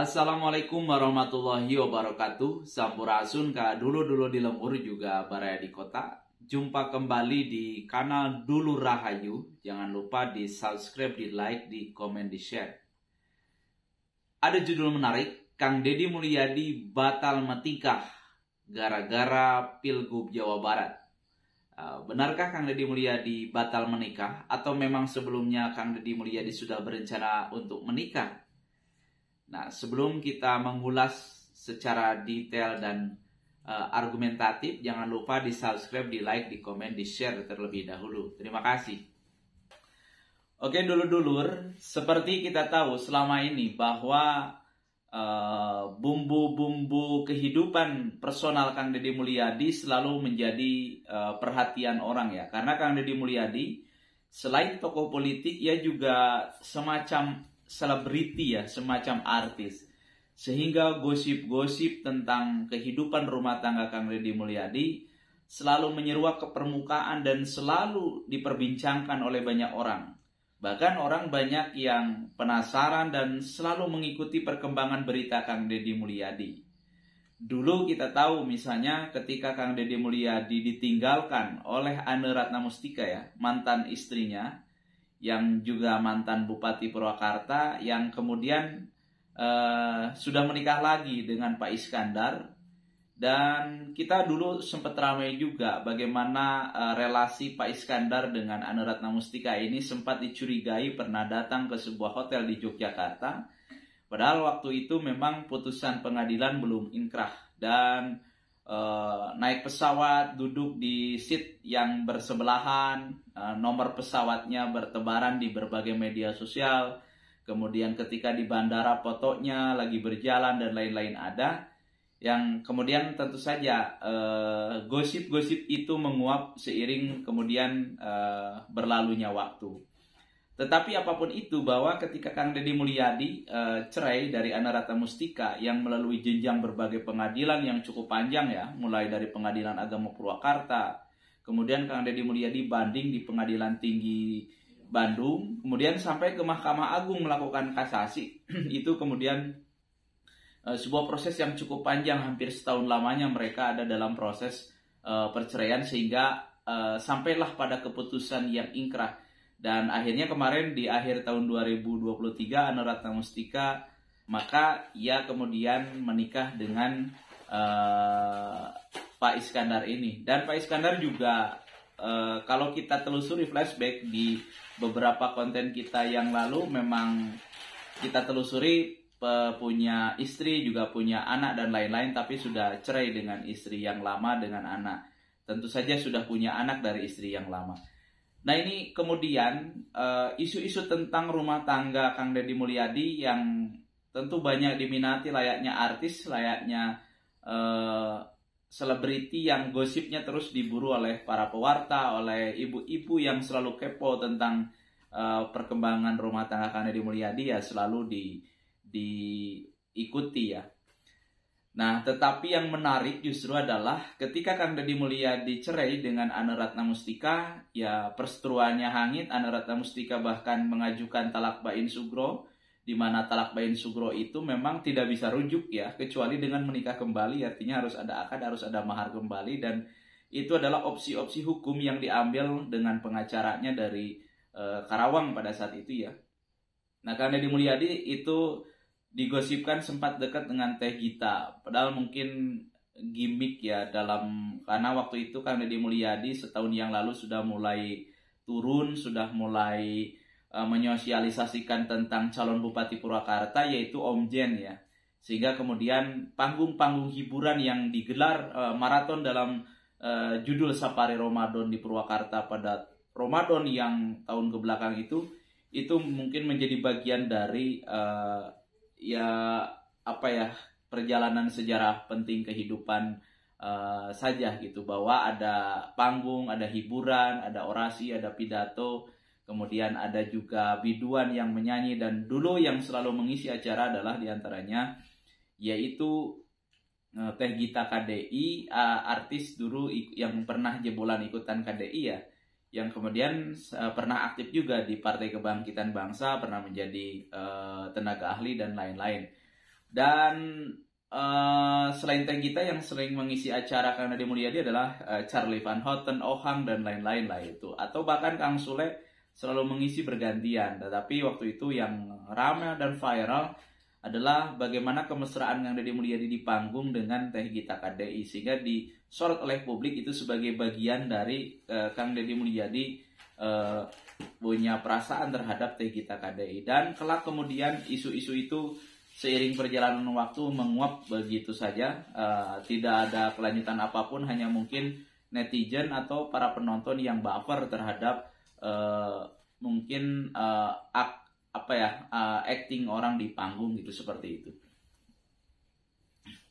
Assalamualaikum warahmatullahi wabarakatuh. Sampurasun ka dulu di lembur juga baraya di kota. Jumpa kembali di kanal Dulu Rahayu. Jangan lupa di subscribe, di like, di komen, di share. Ada judul menarik, Kang Deddy Mulyadi batal metikah gara-gara Pilgub Jawa Barat. Benarkah Kang Deddy Mulyadi batal menikah atau memang sebelumnya Kang Deddy Mulyadi sudah berencana untuk menikah? Nah, sebelum kita mengulas secara detail dan argumentatif, jangan lupa di subscribe, di like, di komen, di share terlebih dahulu. Terima kasih. Oke, dulur-dulur, seperti kita tahu selama ini bahwa bumbu-bumbu kehidupan personal Kang Deddy Mulyadi selalu menjadi perhatian orang ya. Karena Kang Deddy Mulyadi selain tokoh politik, ia juga semacam selebriti ya, semacam artis. Sehingga gosip-gosip tentang kehidupan rumah tangga Kang Deddy Mulyadi selalu menyeruak ke permukaan dan selalu diperbincangkan oleh banyak orang. Bahkan orang banyak yang penasaran dan selalu mengikuti perkembangan berita Kang Deddy Mulyadi. Dulu kita tahu misalnya ketika Kang Deddy Mulyadi ditinggalkan oleh Ane Ratna Mustika ya, mantan istrinya, yang juga mantan Bupati Purwakarta, yang kemudian sudah menikah lagi dengan Pak Iskandar. Dan kita dulu sempat ramai juga bagaimana relasi Pak Iskandar dengan Ane Ratna Mustika ini sempat dicurigai pernah datang ke sebuah hotel di Yogyakarta. Padahal waktu itu memang putusan pengadilan belum inkrah dan naik pesawat, duduk di seat yang bersebelahan, nomor pesawatnya bertebaran di berbagai media sosial. Kemudian ketika di bandara fotonya lagi berjalan dan lain-lain ada. Yang kemudian tentu saja gosip-gosip itu menguap seiring kemudian berlalunya waktu. Tetapi apapun itu, bahwa ketika Kang Deddy Mulyadi cerai dari Ane Ratna Mustika yang melalui jenjang berbagai pengadilan yang cukup panjang ya, mulai dari Pengadilan Agama Purwakarta, kemudian Kang Deddy Mulyadi banding di Pengadilan Tinggi Bandung, kemudian sampai ke Mahkamah Agung melakukan kasasi. Itu kemudian sebuah proses yang cukup panjang, hampir setahun lamanya mereka ada dalam proses perceraian, sehingga sampailah pada keputusan yang ingkrah. Dan akhirnya kemarin di akhir tahun 2023 Ane Ratna Mustika maka ia kemudian menikah dengan Pak Iskandar ini. Dan Pak Iskandar juga kalau kita telusuri flashback di beberapa konten kita yang lalu, memang kita telusuri punya istri, juga punya anak dan lain-lain, tapi sudah cerai dengan istri yang lama dengan anak. Tentu saja sudah punya anak dari istri yang lama. Nah, ini kemudian isu-isu tentang rumah tangga Kang Deddy Mulyadi yang tentu banyak diminati, layaknya artis, layaknya selebriti yang gosipnya terus diburu oleh para pewarta, oleh ibu-ibu yang selalu kepo tentang perkembangan rumah tangga Kang Deddy Mulyadi ya, selalu diikuti ya. Nah, tetapi yang menarik justru adalah ketika Kang Deddy Mulyadi cerai dengan Ane Ratna Mustika, ya perseteruannya hangit. Ane Ratna Mustika bahkan mengajukan talak bain sugro, di mana talak bain sugro itu memang tidak bisa rujuk ya, kecuali dengan menikah kembali, artinya harus ada akad, harus ada mahar kembali, dan itu adalah opsi-opsi hukum yang diambil dengan pengacaranya dari Karawang pada saat itu ya. Nah, Kang Deddy Mulyadi itu digosipkan sempat dekat dengan Teh Gita, padahal mungkin gimmick ya, karena waktu itu Kang Deddy Mulyadi setahun yang lalu sudah mulai turun, sudah mulai menyosialisasikan tentang calon Bupati Purwakarta, yaitu Om Jen ya, sehingga kemudian panggung-panggung hiburan yang digelar maraton dalam judul Safari Ramadan di Purwakarta pada Ramadan yang tahun kebelakang itu mungkin menjadi bagian dari perjalanan sejarah penting kehidupan saja gitu, bahwa ada panggung, ada hiburan, ada orasi, ada pidato, kemudian ada juga biduan yang menyanyi, dan dulu yang selalu mengisi acara adalah diantaranya yaitu Teh Gita KDI, artis dulu yang pernah jebolan ikutan KDI ya, yang kemudian pernah aktif juga di Partai Kebangkitan Bangsa, pernah menjadi tenaga ahli dan lain-lain. Dan selain Teh Gita, yang sering mengisi acara Kang Deddy Mulyadi adalah Charlie Van Houten, Ohang, dan lain-lain lah itu. Atau bahkan Kang Sule selalu mengisi bergantian. Tetapi waktu itu yang ramai dan viral adalah bagaimana kemesraan Kang Deddy Mulyadi di panggung dengan Teh Gita KDI, sehingga disorot oleh publik itu sebagai bagian dari Kang Deddy Mulyadi punya perasaan terhadap Teh Gita KDI. Dan kelak kemudian isu-isu itu seiring perjalanan waktu menguap begitu saja, tidak ada kelanjutan apapun, hanya mungkin netizen atau para penonton yang baper terhadap mungkin acting orang di panggung gitu, seperti itu.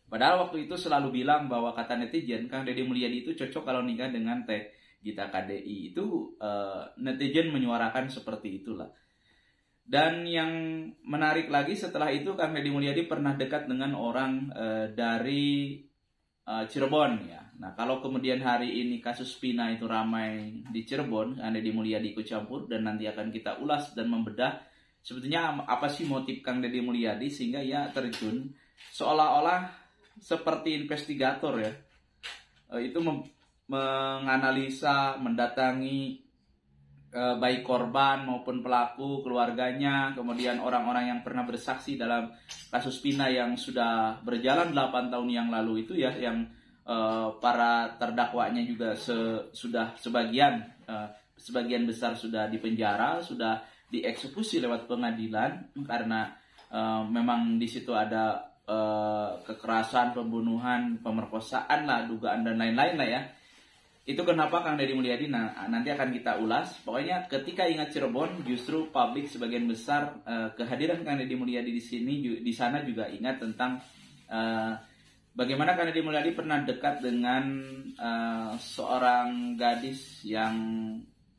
Padahal waktu itu selalu bilang bahwa kata netizen Kang Deddy Mulyadi itu cocok kalau nikah dengan Teh Gita KDI. Itu netizen menyuarakan seperti itulah. Dan yang menarik lagi, setelah itu Kang Deddy Mulyadi pernah dekat dengan orang dari Cirebon ya. Nah, kalau kemudian hari ini kasus Pina itu ramai di Cirebon, Kang Deddy Mulyadi ikut campur, dan nanti akan kita ulas dan membedah sebetulnya apa sih motif Kang Deddy Mulyadi sehingga ia terjun seolah-olah seperti investigator ya. Itu menganalisa, mendatangi baik korban maupun pelaku, keluarganya, kemudian orang-orang yang pernah bersaksi dalam kasus Pina yang sudah berjalan 8 tahun yang lalu itu ya, yang para terdakwanya juga sudah sebagian besar sudah dipenjara, sudah dieksekusi lewat pengadilan karena memang di situ ada kekerasan, pembunuhan, pemerkosaan lah, dugaan dan lain-lain lah ya. Itu kenapa Kang Deddy Mulyadi nanti akan kita ulas. Pokoknya ketika ingat Cirebon, justru publik sebagian besar kehadiran Kang Deddy Mulyadi di sana juga ingat tentang bagaimana Kang Deddy Mulyadi pernah dekat dengan seorang gadis yang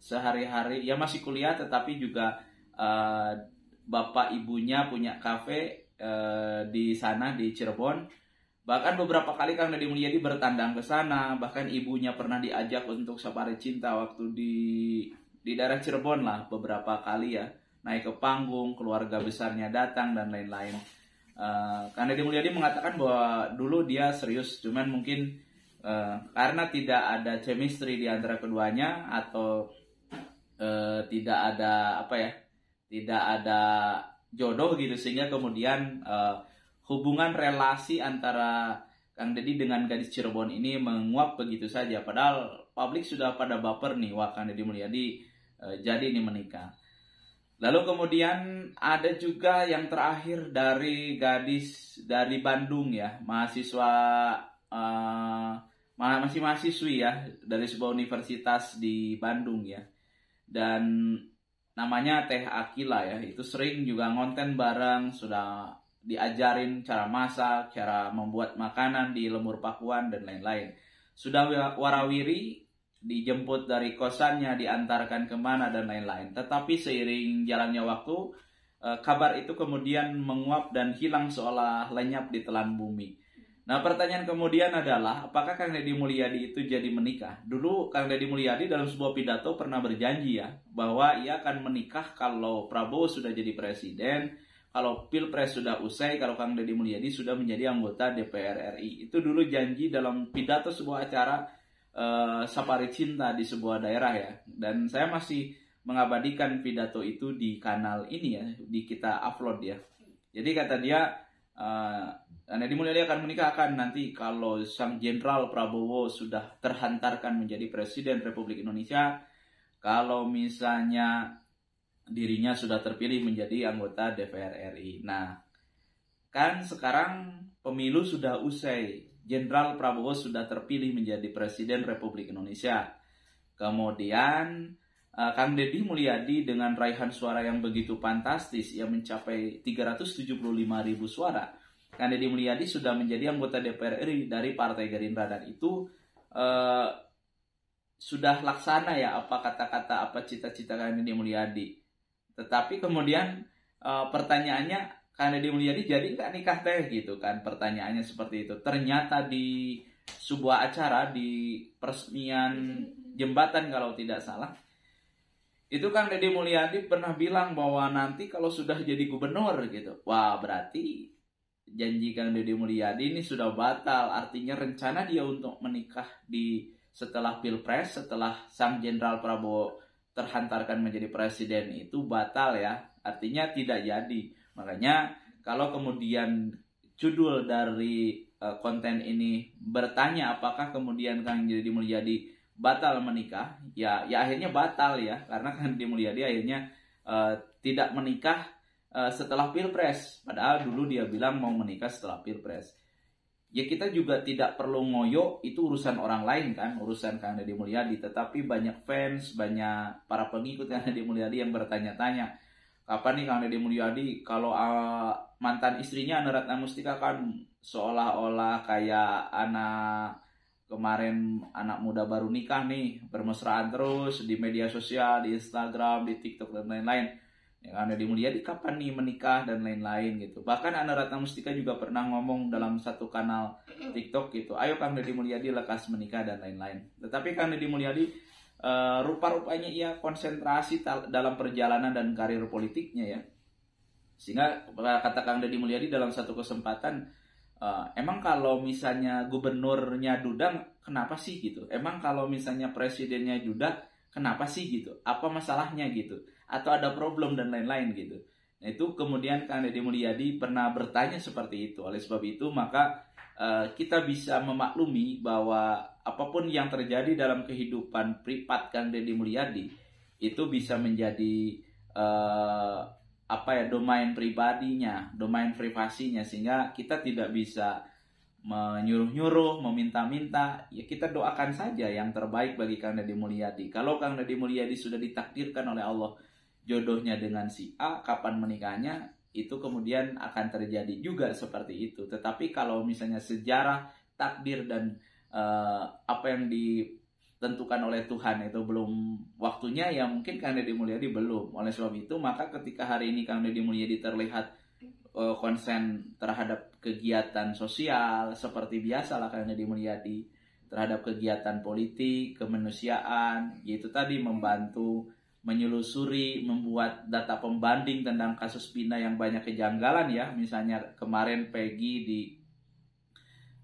sehari-hari ya masih kuliah, tetapi juga bapak ibunya punya kafe di sana di Cirebon. Bahkan beberapa kali Kang Deddy Mulyadi bertandang ke sana, bahkan ibunya pernah diajak untuk safari cinta waktu di daerah Cirebon lah beberapa kali ya, naik ke panggung, keluarga besarnya datang dan lain-lain. Kang Deddy Mulyadi mengatakan bahwa dulu dia serius, cuman mungkin karena tidak ada chemistry di antara keduanya atau tidak ada jodoh gitu, sehingga kemudian hubungan relasi antara Kang Deddy dengan gadis Cirebon ini menguap begitu saja. Padahal publik sudah pada baper nih, wah Kang Deddy Mulyadi jadi ini menikah. Lalu kemudian ada juga yang terakhir dari gadis dari Bandung ya, masih mahasiswi ya dari sebuah universitas di Bandung ya. Dan namanya Teh Akila ya, itu sering juga ngonten bareng, sudah diajarin cara masak, cara membuat makanan di Lemur Pakuan dan lain-lain. Sudah warawiri, dijemput dari kosannya, diantarkan kemana dan lain-lain. Tetapi seiring jalannya waktu, kabar itu kemudian menguap dan hilang seolah lenyap di telan bumi. Nah, pertanyaan kemudian adalah, apakah Kang Deddy Mulyadi itu jadi menikah? Dulu Kang Deddy Mulyadi dalam sebuah pidato pernah berjanji ya, bahwa ia akan menikah kalau Prabowo sudah jadi presiden, kalau Pilpres sudah usai, kalau Kang Deddy Mulyadi sudah menjadi anggota DPR RI. Itu dulu janji dalam pidato sebuah acara safari cinta di sebuah daerah ya. Dan saya masih mengabadikan pidato itu di kanal ini ya, di kita upload ya. Jadi kata dia, Kang Deddy Mulyadi akan menikah nanti kalau sang Jenderal Prabowo sudah terhantarkan menjadi Presiden Republik Indonesia, kalau misalnya dirinya sudah terpilih menjadi anggota DPR RI. Nah, kan sekarang pemilu sudah usai, Jenderal Prabowo sudah terpilih menjadi Presiden Republik Indonesia. Kemudian Kang Deddy Mulyadi dengan raihan suara yang begitu fantastis, yang mencapai 375.000 suara, Kang Deddy Mulyadi sudah menjadi anggota DPR RI dari Partai Gerindra, dan itu sudah laksana ya, apa kata-kata, apa cita-cita Kang Deddy Mulyadi. Tetapi kemudian pertanyaannya, Kang Deddy Mulyadi jadi nggak nikah teh gitu kan, pertanyaannya seperti itu. Ternyata di sebuah acara di peresmian jembatan kalau tidak salah, itu Kang Deddy Mulyadi pernah bilang bahwa nanti kalau sudah jadi gubernur gitu, wah berarti janji Kang Deddy Mulyadi ini sudah batal. Artinya rencana dia untuk menikah setelah Pilpres, setelah Sang Jenderal Prabowo terhantarkan menjadi presiden itu batal ya. Artinya tidak jadi. Makanya kalau kemudian judul dari konten ini bertanya apakah kemudian Kang Deddy Mulyadi batal menikah, ya akhirnya batal ya, karena Kang Deddy Mulyadi akhirnya tidak menikah setelah Pilpres, padahal dulu dia bilang mau menikah setelah Pilpres. Ya kita juga tidak perlu ngoyo, itu urusan orang lain kan, urusan Kang Deddy Mulyadi. Tetapi banyak fans, banyak para pengikut Kang Deddy Mulyadi yang bertanya-tanya, kapan nih Kang Deddy Mulyadi kalau mantan istrinya Ane Ratna Mustika kan seolah-olah kayak kemarin anak muda baru nikah nih, bermesraan terus di media sosial, di Instagram, di TikTok dan lain-lain. Ya, Kang Deddy Mulyadi kapan nih menikah dan lain-lain gitu. Bahkan Ane Ratna Mustika juga pernah ngomong dalam satu kanal TikTok gitu, ayo Kang Deddy Mulyadi lekas menikah dan lain-lain. Tetapi Kang Deddy Mulyadi rupa-rupanya ia konsentrasi dalam perjalanan dan karir politiknya ya. Sehingga kata Kang Deddy Mulyadi dalam satu kesempatan, emang kalau misalnya gubernurnya Duda kenapa sih gitu? Emang kalau misalnya presidennya Duda kenapa sih gitu? Apa masalahnya gitu? Atau ada problem dan lain-lain gitu. Nah itu kemudian Kang Deddy Mulyadi pernah bertanya seperti itu. Oleh sebab itu maka kita bisa memaklumi bahwa apapun yang terjadi dalam kehidupan privat Kang Deddy Mulyadi itu bisa menjadi domain pribadinya, domain privasinya, sehingga kita tidak bisa menyuruh-nyuruh, meminta-minta. Ya kita doakan saja yang terbaik bagi Kang Deddy Mulyadi. Kalau Kang Deddy Mulyadi sudah ditakdirkan oleh Allah jodohnya dengan si A, kapan menikahnya itu kemudian akan terjadi juga seperti itu. Tetapi kalau misalnya sejarah, takdir dan apa yang ditentukan oleh Tuhan itu belum waktunya, ya mungkin Kang Deddy Mulyadi belum. Oleh sebab itu maka ketika hari ini Kang Deddy Mulyadi terlihat konsen terhadap kegiatan sosial seperti biasa lah Kang Deddy Mulyadi, terhadap kegiatan politik, kemanusiaan, yaitu tadi membantu menyelusuri, membuat data pembanding tentang kasus Vina yang banyak kejanggalan ya. Misalnya kemarin Peggy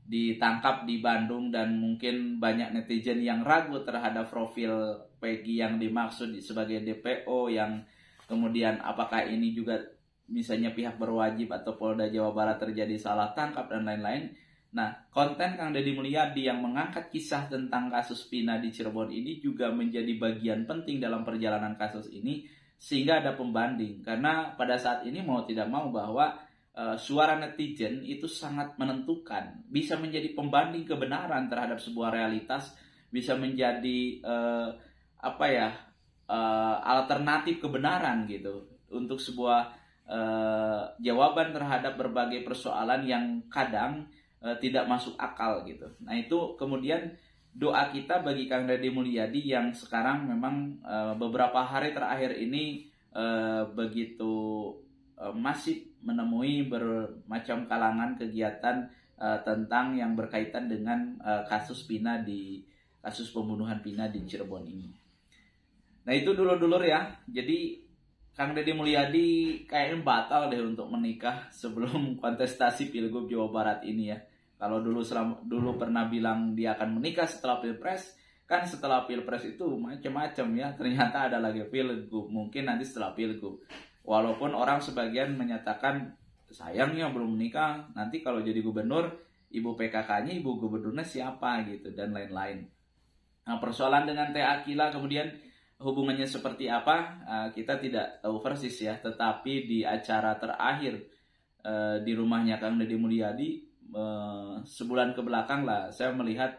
ditangkap di Bandung dan mungkin banyak netizen yang ragu terhadap profil Peggy yang dimaksud sebagai DPO, yang kemudian apakah ini juga misalnya pihak berwajib atau Polda Jawa Barat terjadi salah tangkap dan lain-lain. Nah, konten Kang Deddy Mulyadi yang mengangkat kisah tentang kasus Vina di Cirebon ini juga menjadi bagian penting dalam perjalanan kasus ini, sehingga ada pembanding. Karena pada saat ini mau tidak mau bahwa suara netizen itu sangat menentukan, bisa menjadi pembanding kebenaran terhadap sebuah realitas, bisa menjadi alternatif kebenaran gitu untuk sebuah jawaban terhadap berbagai persoalan yang kadang tidak masuk akal gitu. Nah itu kemudian doa kita bagi Kang Deddy Mulyadi yang sekarang memang beberapa hari terakhir ini begitu masih menemui bermacam kalangan kegiatan tentang yang berkaitan dengan kasus pembunuhan Vina di Cirebon ini. Nah itu dulur-dulur ya. Jadi Kang Deddy Mulyadi kayaknya batal deh untuk menikah sebelum kontestasi Pilgub Jawa Barat ini ya. Kalau dulu pernah bilang dia akan menikah setelah Pilpres, kan setelah Pilpres itu macam-macam ya. Ternyata ada lagi Pilgub, mungkin nanti setelah Pilgub. Walaupun orang sebagian menyatakan sayangnya belum menikah, nanti kalau jadi gubernur, ibu PKK-nya, ibu gubernurnya siapa gitu dan lain-lain. Nah persoalan dengan Teh Akila kemudian hubungannya seperti apa, kita tidak tahu persis ya. Tetapi di acara terakhir di rumahnya Kang Deddy Mulyadi sebulan ke belakang lah saya melihat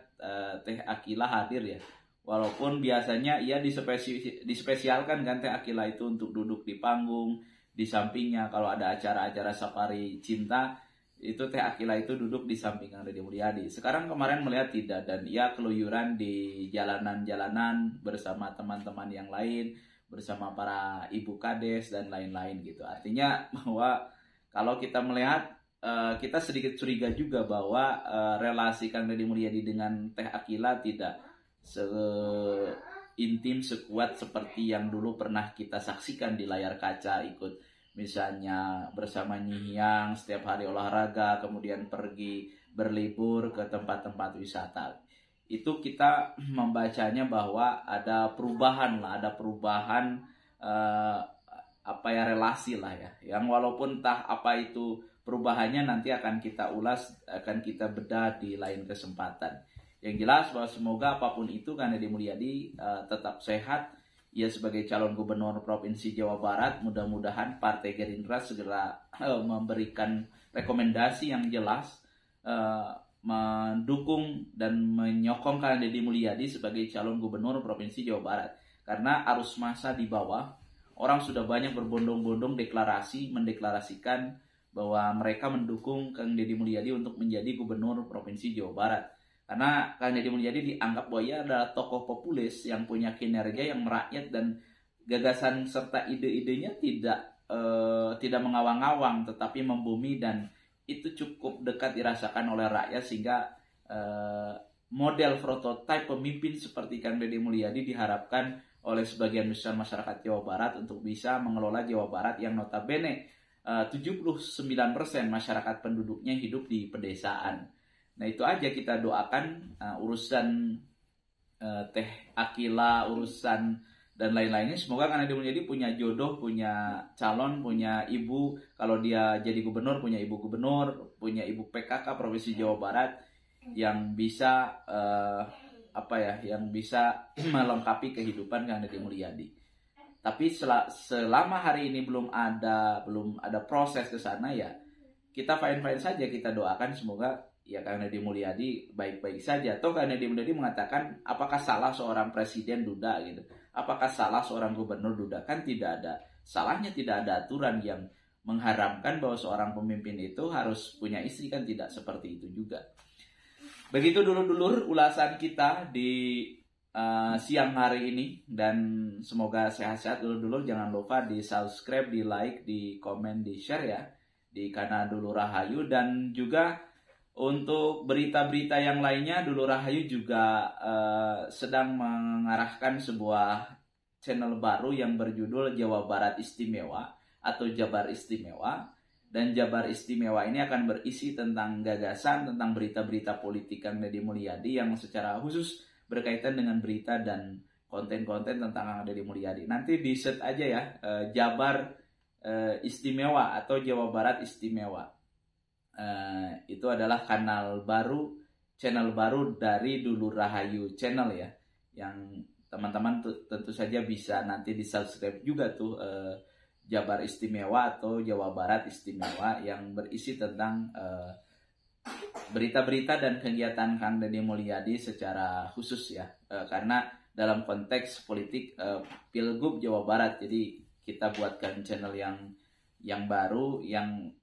Teh Akila hadir ya. Walaupun biasanya ia dispesialkan kan Teh Akila itu untuk duduk di panggung, di sampingnya kalau ada acara-acara safari cinta itu Teh Akila itu duduk di samping Kang Deddy Mulyadi. Sekarang kemarin melihat tidak, dan ia keluyuran di jalanan-jalanan bersama teman-teman yang lain, bersama para ibu kades dan lain-lain gitu. Artinya bahwa kalau kita melihat kita sedikit curiga juga bahwa relasi Kang Deddy Mulyadi dengan Teh Akila tidak seintim, sekuat seperti yang dulu pernah kita saksikan di layar kaca ikut misalnya bersama Nyihiang setiap hari olahraga, kemudian pergi berlibur ke tempat-tempat wisata. Itu kita membacanya bahwa ada perubahan lah, ada perubahan relasi lah ya. Yang walaupun entah apa itu perubahannya nanti akan kita ulas, akan kita bedah di lain kesempatan. Yang jelas bahwa semoga apapun itu Kang Deddy Mulyadi tetap sehat. Ia sebagai calon gubernur Provinsi Jawa Barat, mudah-mudahan Partai Gerindra segera memberikan rekomendasi yang jelas, mendukung dan menyokong Kang Deddy Mulyadi sebagai calon gubernur Provinsi Jawa Barat. Karena arus massa di bawah, orang sudah banyak berbondong-bondong mendeklarasikan bahwa mereka mendukung Kang Deddy Mulyadi untuk menjadi gubernur Provinsi Jawa Barat. Karena Kang Deddy Mulyadi dianggap bahwa ia adalah tokoh populis yang punya kinerja yang merakyat dan gagasan serta ide-idenya tidak mengawang-awang tetapi membumi, dan itu cukup dekat dirasakan oleh rakyat sehingga model prototipe pemimpin seperti Kang Deddy Mulyadi diharapkan oleh sebagian besar masyarakat Jawa Barat untuk bisa mengelola Jawa Barat yang notabene 79% masyarakat penduduknya hidup di pedesaan. Nah itu aja kita doakan urusan Teh Akila, urusan dan lain-lainnya. Semoga Kang Deddy Mulyadi punya jodoh, punya calon, punya ibu. Kalau dia jadi gubernur, punya ibu gubernur, punya ibu PKK Provinsi Jawa Barat yang bisa yang bisa melengkapi kehidupan Kang Deddy Mulyadi. Tapi selama hari ini belum ada proses ke sana, ya kita fine-fine saja, kita doakan semoga ya Kang Deddy Mulyadi baik-baik saja. Atau Kang Deddy Mulyadi mengatakan apakah salah seorang presiden duda gitu? Apakah salah seorang gubernur duda? Kan tidak ada salahnya, tidak ada aturan yang mengharamkan bahwa seorang pemimpin itu harus punya istri, kan tidak seperti itu juga. Begitu dulur-dulur ulasan kita di siang hari ini, dan semoga sehat-sehat dulur-dulur. Jangan lupa di subscribe, di like, di komen, di share ya di kanal Dulur Rahayu. Dan juga untuk berita-berita yang lainnya, Dulur Rahayu juga sedang mengarahkan sebuah channel baru yang berjudul Jawa Barat Istimewa atau Jabar Istimewa. Dan Jabar Istimewa ini akan berisi tentang gagasan, tentang berita-berita politik Kang Deddy Mulyadi yang secara khusus berkaitan dengan berita dan konten-konten tentang Kang Deddy Mulyadi. Nanti di set aja ya, Jabar Istimewa atau Jawa Barat Istimewa. Itu adalah kanal baru, channel baru dari Dulur Rahayu channel ya, yang teman-teman tentu saja bisa nanti di subscribe juga tuh, Jabar Istimewa atau Jawa Barat Istimewa, yang berisi tentang berita-berita dan kegiatan Kang Deddy Mulyadi secara khusus ya, karena dalam konteks politik Pilgub Jawa Barat, jadi kita buatkan channel yang baru, yang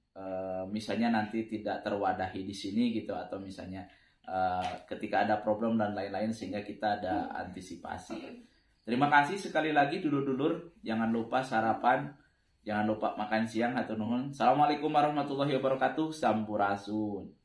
misalnya nanti tidak terwadahi di sini gitu, atau misalnya ketika ada problem dan lain-lain sehingga kita ada antisipasi. Terima kasih sekali lagi dulur-dulur, jangan lupa sarapan, jangan lupa makan siang, hatur nuhun. Assalamualaikum warahmatullahi wabarakatuh. Sampurasun.